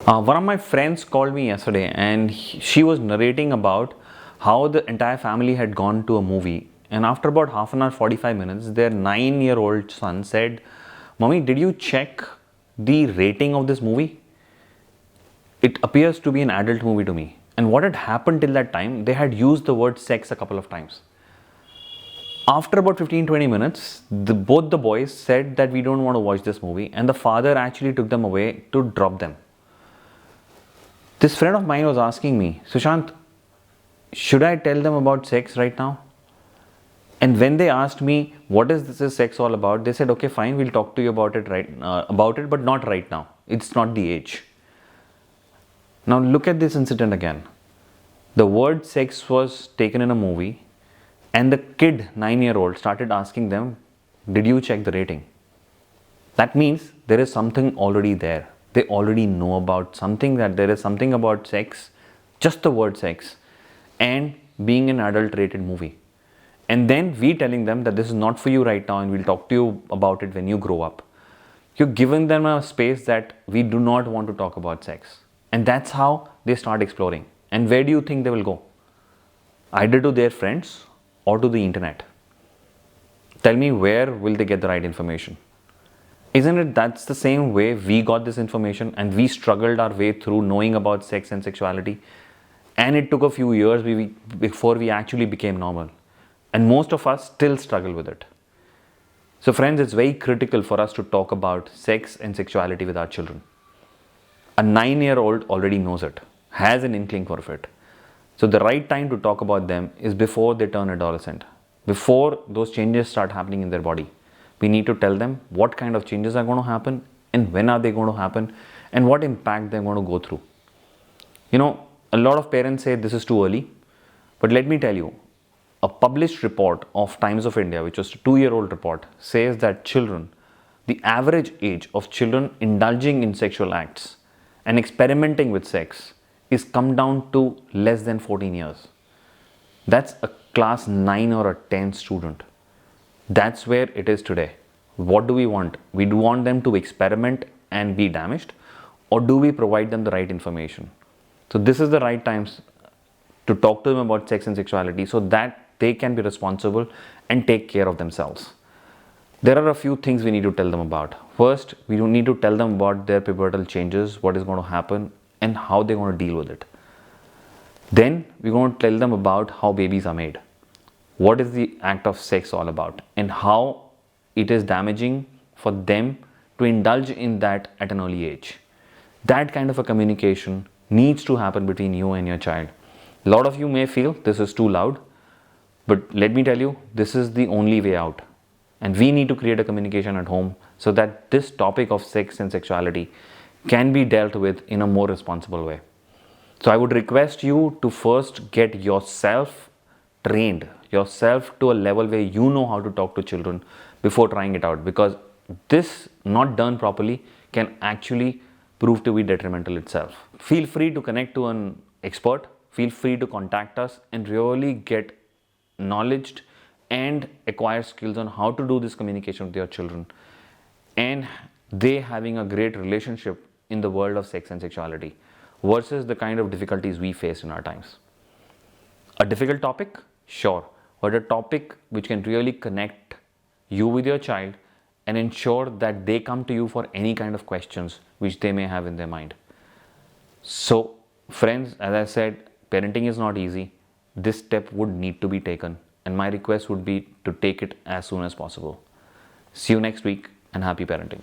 One of my friends called me yesterday and she was narrating about how the entire family had gone to a movie. And after about half an hour, 45 minutes, their 9-year-old son said, "Mommy, did you check the rating of this movie? It appears to be an adult movie to me." And what had happened till that time, they had used the word sex a couple of times. After about 15-20 minutes, both the boys said that we don't want to watch this movie, and the father actually took them away to drop them. This friend of mine was asking me, "Sushant, should I tell them about sex right now?" And when they asked me, "What is this sex all about?" they said, "Okay, fine, we'll talk to you about it, but not right now. It's not the age." Now look at this incident again. The word sex was taken in a movie, and the kid, 9-year-old, started asking them, "Did you check the rating?" That means there is something already there. They already know about something, that there is something about sex, just the word sex, and being an adult rated movie. And then we telling them that this is not for you right now and we'll talk to you about it when you grow up. You're giving them a space that we do not want to talk about sex. And that's how they start exploring. And where do you think they will go? Either to their friends or to the internet. Tell me, where will they get the right information? Isn't it that's the same way we got this information and we struggled our way through knowing about sex and sexuality? And it took a few years before we actually became normal. And most of us still struggle with it. So friends, it's very critical for us to talk about sex and sexuality with our children. A 9-year-old already knows it, has an inkling for it. So the right time to talk about them is before they turn adolescent, before those changes start happening in their body. We need to tell them what kind of changes are going to happen and when are they going to happen and what impact they're going to go through. You know, a lot of parents say this is too early, but let me tell you, a published report of Times of India, which was a 2-year-old report, says that the average age of children indulging in sexual acts and experimenting with sex is come down to less than 14 years. That's a class 9 or a 10 student. That's where it is today. What do we want? We do want them to experiment and be damaged, or do we provide them the right information? So this is the right times to talk to them about sex and sexuality so that they can be responsible and take care of themselves. There are a few things we need to tell them about. First, we don't need to tell them about their pubertal changes, what is going to happen and how they're going to deal with it. Then we're going to tell them about how babies are made. What is the act of sex all about and how it is damaging for them to indulge in that at an early age. That kind of a communication needs to happen between you and your child. A lot of you may feel this is too loud, but let me tell you, this is the only way out. And we need to create a communication at home so that this topic of sex and sexuality can be dealt with in a more responsible way. So I would request you to first get yourself trained, yourself to a level where you know how to talk to children before trying it out, because this not done properly can actually prove to be detrimental itself. Feel free to connect to an expert, feel free to contact us and really get knowledge and acquire skills on how to do this communication with your children and they having a great relationship in the world of sex and sexuality versus the kind of difficulties we face in our times. A difficult topic? Sure, but a topic which can really connect you with your child and ensure that they come to you for any kind of questions which they may have in their mind. So friends, as I said, parenting is not easy. This step would need to be taken and my request would be to take it as soon as possible. See you next week and happy parenting.